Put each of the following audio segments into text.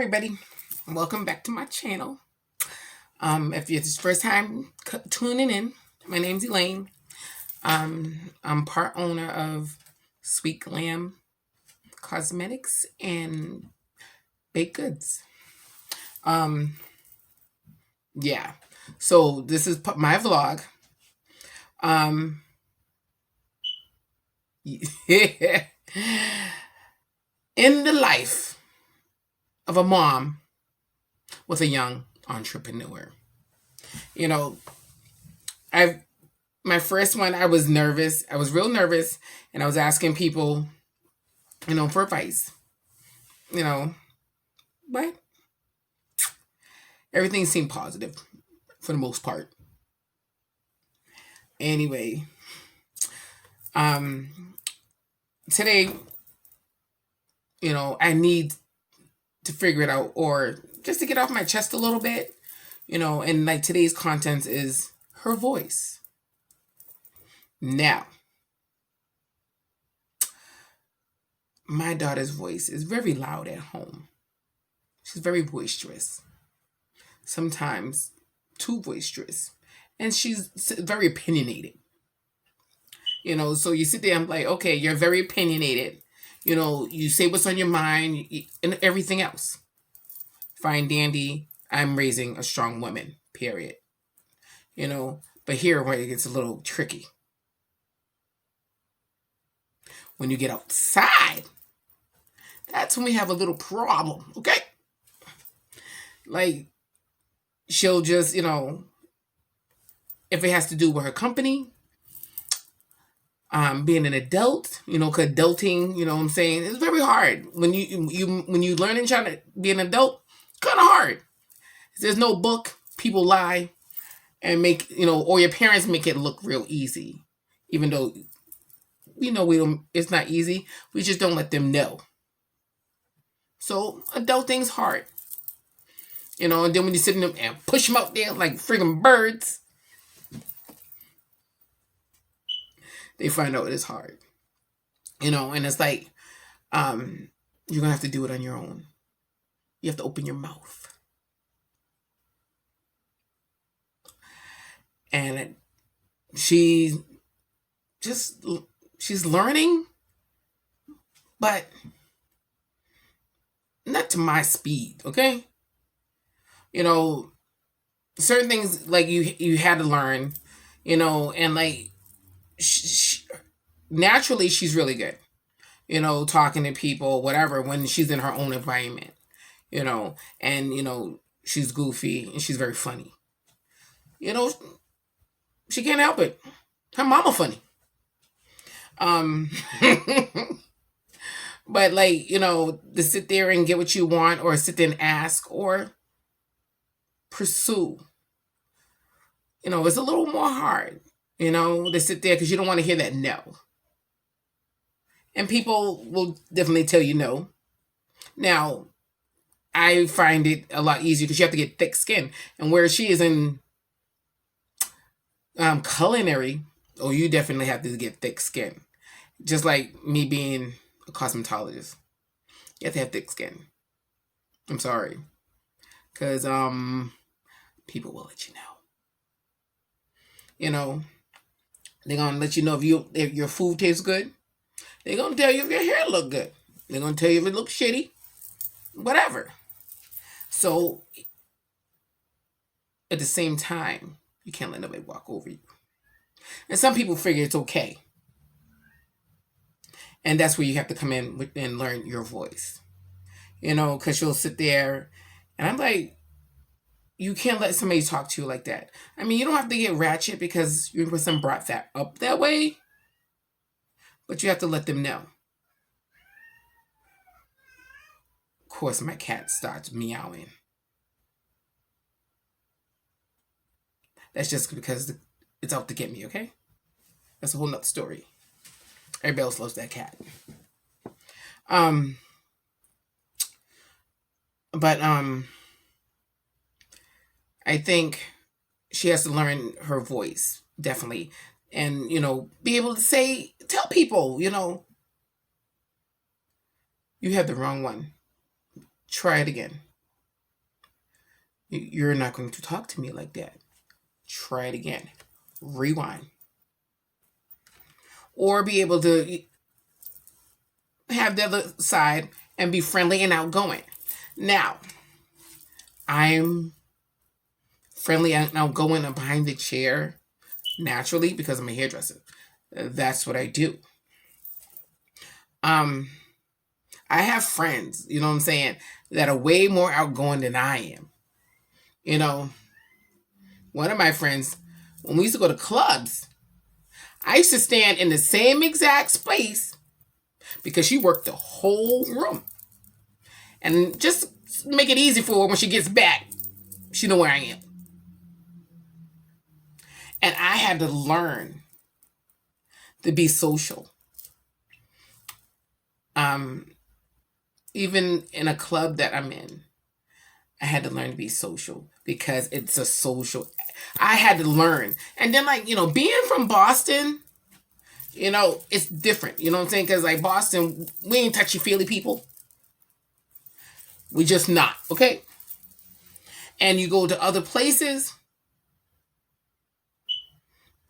everybody. Welcome back to my channel. If it's your first time tuning in, my name's Elaine. I'm part owner of Sweet Glam Cosmetics and Baked Goods. Um, yeah. So this is my vlog. In the life of a mom with a young entrepreneur. You know, I my first one, I was nervous. I was real nervous, and I was asking people, for advice. You know, but everything seemed positive for the most part. Anyway, today, I need to figure it out, or just to get off my chest a little bit. And like today's content is her voice. Now, my daughter's voice is very loud at home. She's very boisterous. Sometimes too boisterous. And she's very opinionated. So you sit there and like, okay, you're very opinionated. You say what's on your mind and everything else. Fine, dandy. I'm raising a strong woman, period. But here where it gets a little tricky. When you get outside, that's when we have a little problem, okay? Like, she'll just, if it has to do with her company, being an adult, cause adulting, what I'm saying, it's very hard. When you learn and try to be an adult, kind of hard. There's no book, people lie and make, or your parents make it look real easy. Even though it's not easy. We just don't let them know. So adulting's hard. And then when you sit in them and push them out there like friggin' birds, they find out it's hard. And it's like, you're gonna have to do it on your own. You have to open your mouth. And she's learning, but not to my speed, okay? Certain things like you had to learn, and like naturally she's really good, talking to people, whatever, when she's in her own environment, and she's goofy and she's very funny. She can't help it. Her mama funny. But like, to sit there and get what you want, or sit there and ask, or pursue, it's a little more hard, to sit there because you don't want to hear that no. And people will definitely tell you no. Now, I find it a lot easier because you have to get thick skin. And where she is in culinary, you definitely have to get thick skin. Just like me being a cosmetologist. You have to have thick skin. I'm sorry. Because people will let you know. They're going to let you know if your food tastes good. They're going to tell you if your hair look good. They're going to tell you if it looks shitty. Whatever. So, at the same time, you can't let nobody walk over you. And some people figure it's okay. And that's where you have to come in and learn your voice. Because you'll sit there. And I'm like, you can't let somebody talk to you like that. I mean, you don't have to get ratchet because your person brought that up that way. But you have to let them know. Of course, my cat starts meowing. That's just because it's out to get me, okay? That's a whole nother story. Everybody else loves that cat. But I think she has to learn her voice, definitely. And, be able to tell people, you have the wrong one. Try it again. You're not going to talk to me like that. Try it again. Rewind. Or be able to have the other side and be friendly and outgoing. Now, I'm friendly and outgoing and behind the chair naturally because I'm a hairdresser. That's what I do. I have friends, you know what I'm saying, that are way more outgoing than I am. You know, one of my friends, when we used to go to clubs, I used to stand in the same exact space because she worked the whole room. And just make it easy for her when she gets back, she know where I am. And I had to learn to be social. Even in a club that I'm in, I had to learn to be social because it's a social. I had to learn. And then, like, being from Boston, it's different. You know what I'm saying? Because, like, Boston, we ain't touchy-feely people. We just not, okay? And you go to other places,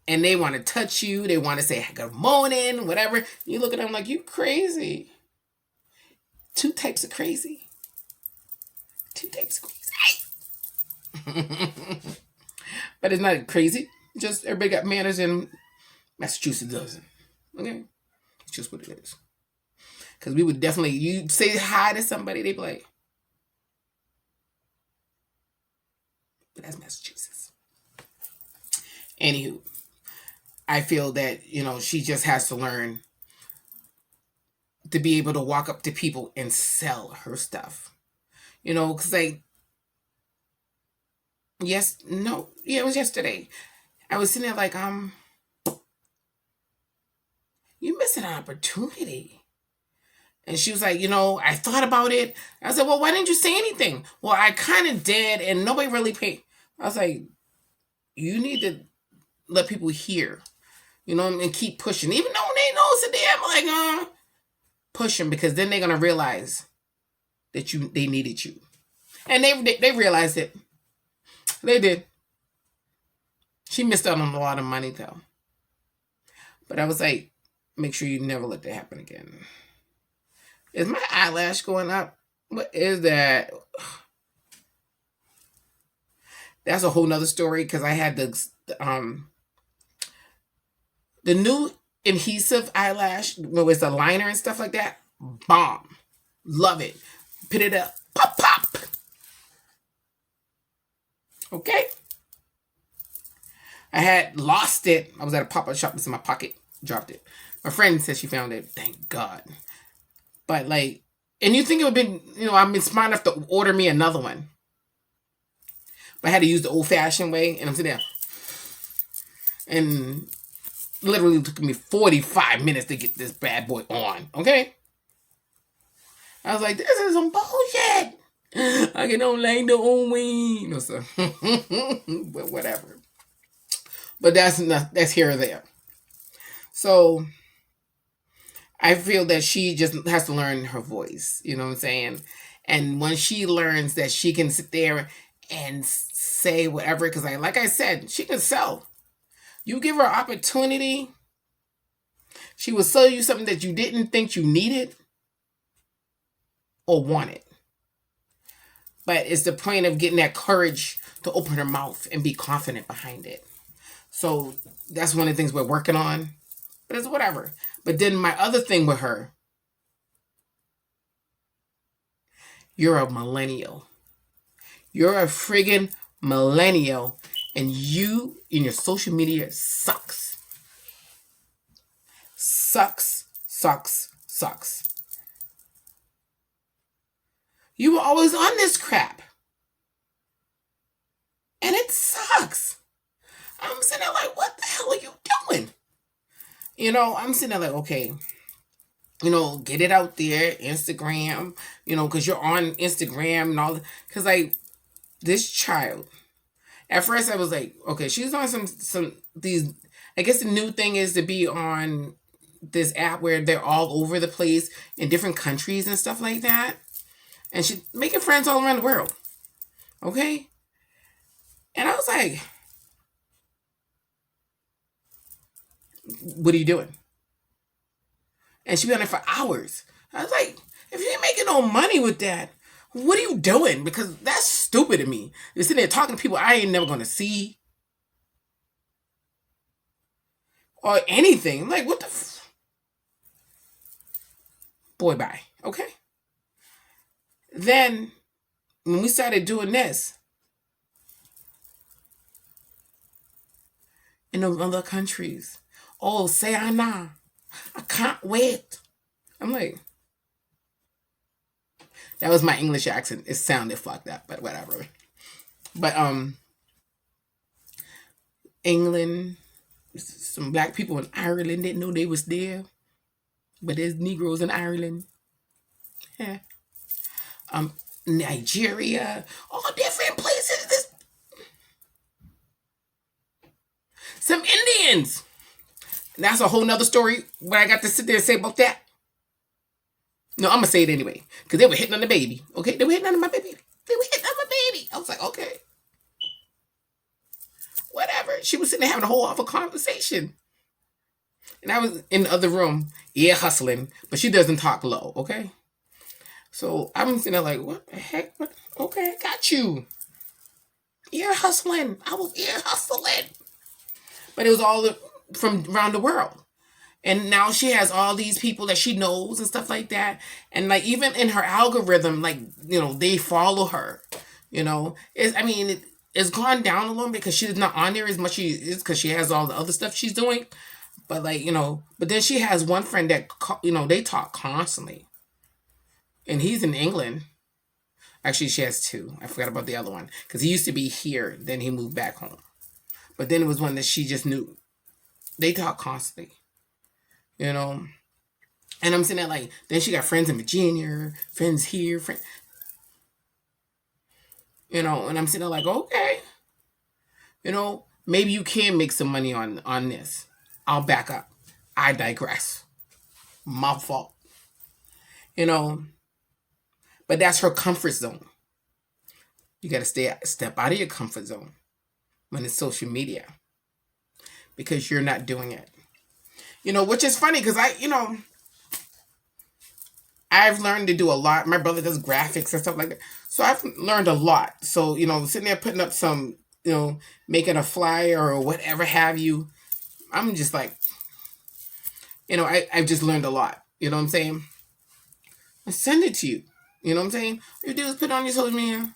and they want to touch you. They want to say good morning, whatever. You look at them like, you crazy. Two types of crazy. Two types of crazy. But it's not crazy. Just everybody got manners, and Massachusetts doesn't. Okay? It's just what it is. Because we would definitely, you say hi to somebody, they'd be like, but that's Massachusetts. Anywho, I feel that, she just has to learn to be able to walk up to people and sell her stuff. Because it was yesterday. I was sitting there like, you missing an opportunity. And she was like, I thought about it. I said, well, why didn't you say anything? Well, I kind of did, and nobody really paid. I was like, you need to let people hear, and keep pushing. Even though they know it's a damn, like, push them, because then they're going to realize that they needed you. And they realized it. They did. She missed out on a lot of money, though. But I was like, make sure you never let that happen again. Is my eyelash going up? What is that? That's a whole nother story, because I had the new adhesive eyelash, with the liner and stuff like that. Bomb. Love it. Put it up. Pop, pop. Okay. I had lost it. I was at a pop-up shop. It's in my pocket. Dropped it. My friend said she found it. Thank God. But, like, and you think it would have been, I've been smart enough to order me another one. But I had to use the old-fashioned way. And I'm sitting there. And literally took me 45 minutes to get this bad boy on. Okay? I was like, this is some bullshit. I can only the own way. Sir. But whatever. But that's here or there. So I feel that she just has to learn her voice. You know what I'm saying? And when she learns that she can sit there and say whatever, because like I said, she can sell. You give her opportunity, she will sell you something that you didn't think you needed or wanted. But it's the point of getting that courage to open her mouth and be confident behind it. So that's one of the things we're working on. But it's whatever. But then my other thing with her, you're a millennial. You're a friggin' millennial. And you in your social media sucks. Sucks, sucks, sucks. You were always on this crap. And it sucks. I'm sitting there like, what the hell are you doing? I'm sitting there like, okay, get it out there, Instagram, because you're on Instagram and all. Because, like, this child, at first I was like, okay, she's on some these, I guess the new thing is to be on this app where they're all over the place in different countries and stuff like that. And she's making friends all around the world. Okay? And I was like, what are you doing? And she'd be on there for hours. I was like, if you ain't making no money with that, what are you doing? Because that's stupid to me. You're sitting there talking to people I ain't never gonna see or anything. I'm like, what the boy, bye. Okay. Then when we started doing this in the other countries, oh, say I nah. I can't wait. I'm like, that was my English accent. It sounded fucked up, but whatever. But England, some black people in Ireland didn't know they was there, but there's Negroes in Ireland. Yeah. Nigeria, all different places. Some Indians. That's a whole nother story. What I got to sit there and say about that. No, I'm gonna say it anyway because they were hitting on the baby. Okay, they were hitting on my baby. They were hitting on my baby. I was like, okay, whatever. She was sitting there having a whole other conversation, and I was in the other room, ear hustling, but she doesn't talk low. Okay, so I'm sitting there like, what the heck? What? Okay, got you. Ear hustling. I was ear hustling, but it was all from around the world. And now she has all these people that she knows and stuff like that. And like even in her algorithm, like, they follow her. It's gone down a little bit because she's not on there as much as she is because she has all the other stuff she's doing. But like, but then she has one friend that they talk constantly. And he's in England. Actually, she has two. I forgot about the other one. Because he used to be here, then he moved back home. But then it was one that she just knew. They talk constantly. And I'm sitting there like, then she got friends in Virginia, friends here, and I'm sitting there like, okay, maybe you can make some money on this. I'll back up. I digress. My fault. But that's her comfort zone. You got to step out of your comfort zone when it's social media because you're not doing it. Which is funny because I've learned to do a lot. My brother does graphics and stuff like that. So I've learned a lot. So, sitting there putting up some, making a flyer or whatever have you, I'm just like, I've just learned a lot. You know what I'm saying? I send it to you. You know what I'm saying? All you do is put it on your social media.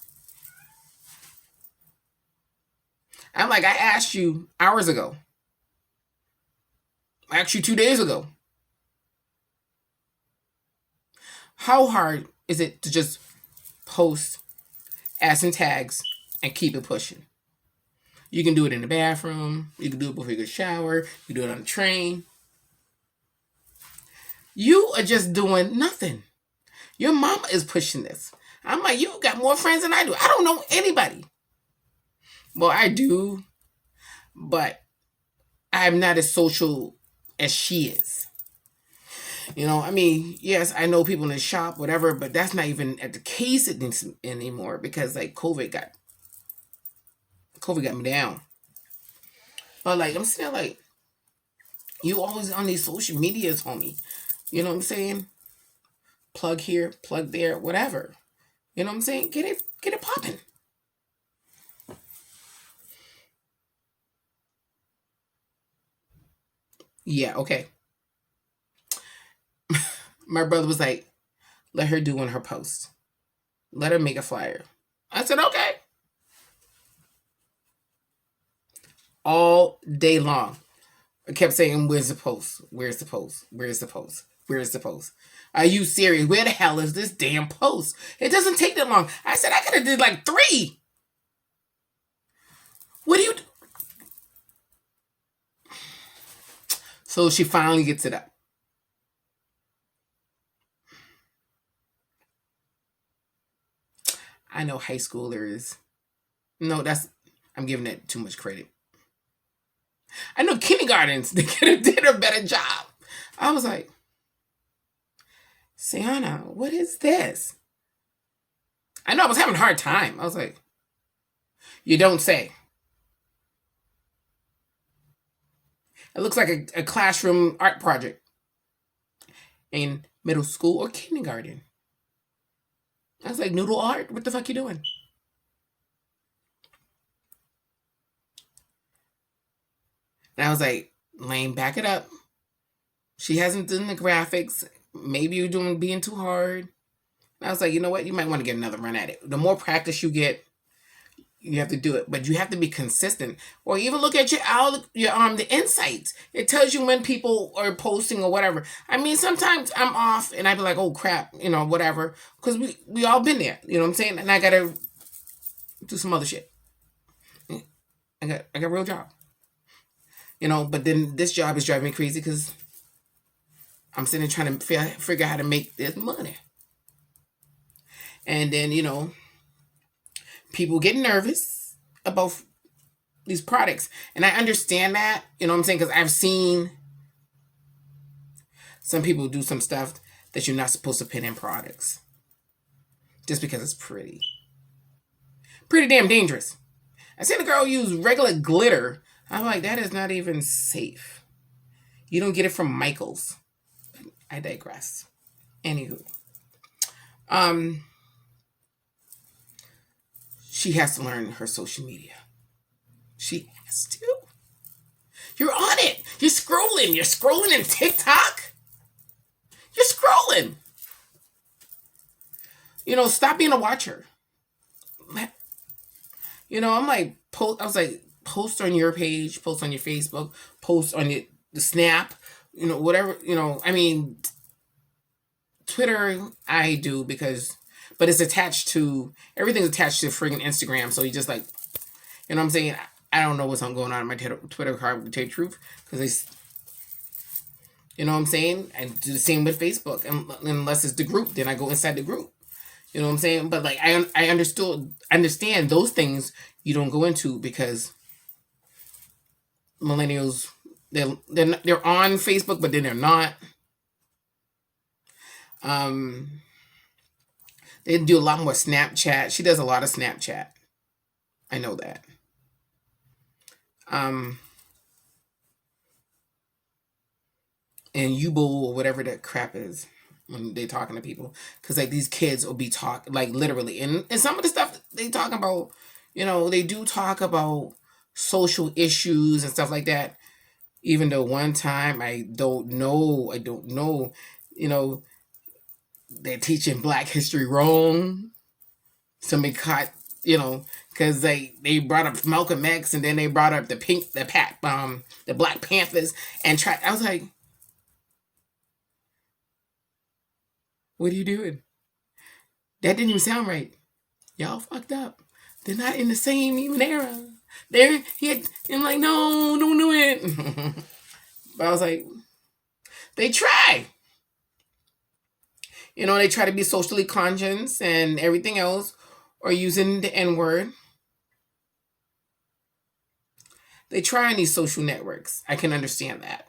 I'm like, I asked you hours ago. I asked you 2 days ago. How hard is it to just post, add some tags, and keep it pushing? You can do it in the bathroom. You can do it before you go shower. You can do it on the train. You are just doing nothing. Your mama is pushing this. I'm like, you got more friends than I do. I don't know anybody. Well, I do, but I'm not as social as she is. Yes, I know people in the shop, whatever, but that's not even at the case anymore because like COVID got me down. But like I'm still like, you always on these social medias, homie. You know what I'm saying? Plug here, plug there, whatever. You know what I'm saying? Get it popping. Yeah, okay. My brother was like, let her do in her post. Let her make a flyer. I said, okay. All day long. I kept saying, where's the post? Where's the post? Where's the post? Where's the post? Are you serious? Where the hell is this damn post? It doesn't take that long. I said, I could have did like 3. What do you do? So she finally gets it up. I know high schoolers. No, I'm giving it too much credit. I know kindergartens, they could have did a better job. I was like, Sienna, what is this? I know I was having a hard time. I was like, you don't say. It looks like a classroom art project in middle school or kindergarten. I was like, noodle art? What the fuck you doing? And I was like, Lane, back it up. She hasn't done the graphics. Maybe you're doing being too hard. And I was like, you know what? You might want to get another run at it. The more practice you get, you have to do it, but you have to be consistent. Or even look at your the insights. It tells you when people are posting or whatever. I mean, sometimes I'm off and I be like, oh crap, whatever, because we all been there. You know what I'm saying? And I gotta do some other shit. I got a real job. But then this job is driving me crazy because I'm sitting trying to figure out how to make this money. And then, people get nervous about these products. And I understand that, you know what I'm saying? Because I've seen some people do some stuff that you're not supposed to put in products. Just because it's pretty. Pretty damn dangerous. I seen a girl use regular glitter. I'm like, that is not even safe. You don't get it from Michael's. I digress. Anywho. She has to learn her social media. She has to. You're on it. You're scrolling. You're scrolling in TikTok. You're scrolling. Stop being a watcher. I'm like, I was like, post on your page, post on your Facebook, post on the Snap, whatever, I mean, Twitter, I do but it's everything's attached to friggin' Instagram. So you just like, what I'm saying? I don't know what's going on in my Twitter card, to tell you the truth, because what I'm saying? I do the same with Facebook, unless it's the group, then I go inside the group. You know what I'm saying? But like, I understand those things you don't go into because millennials, they're on Facebook, but then they're not. They do a lot more Snapchat. She does a lot of Snapchat. I know that. And Yubo or whatever that crap is when they talking to people, because like these kids will be talk like literally, and some of the stuff they talk about, they do talk about social issues and stuff like that. Even though one time I don't know, they're teaching Black history wrong. Somebody caught, because they brought up Malcolm X and then they brought up the Black Panthers and I was like, what are you doing? That didn't even sound right. Y'all fucked up. They're not in the same even era. I'm like, no, don't do it. But I was like, they try. They try to be socially conscious and everything else, or using the N-word. They try on these social networks. I can understand that.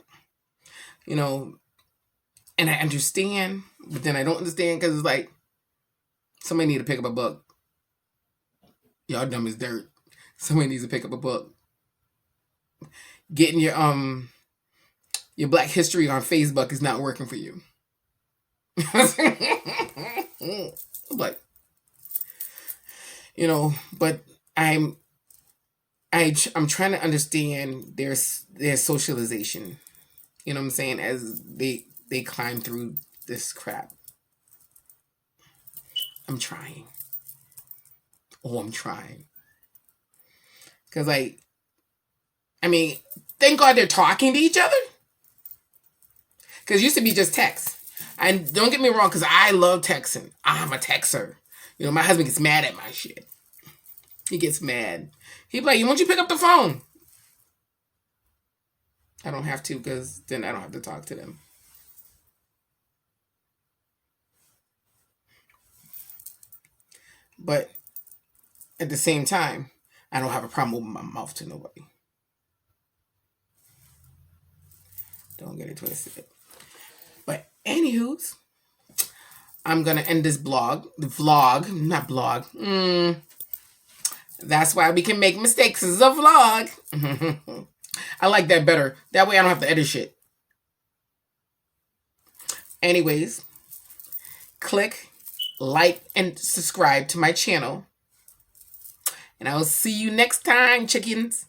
And I understand, but then I don't understand because it's like, somebody need to pick up a book. Y'all dumb as dirt. Somebody needs to pick up a book. Getting your Black history on Facebook is not working for you. But but I'm trying to understand their socialization. You know what I'm saying? As they climb through this crap. I'm trying. Oh, I'm trying. Because thank God they're talking to each other. Because it used to be just text. And don't get me wrong, because I love texting. I'm a texter. My husband gets mad at my shit. He gets mad. He'd be like, why don't you pick up the phone? I don't have to, because then I don't have to talk to them. But at the same time, I don't have a problem opening my mouth to nobody. Don't get it twisted. But anywho's, I'm going to end this not blog. That's why we can make mistakes. This is a vlog. I like that better. That way I don't have to edit shit. Anyways, click, like, and subscribe to my channel. And I will see you next time, chickens.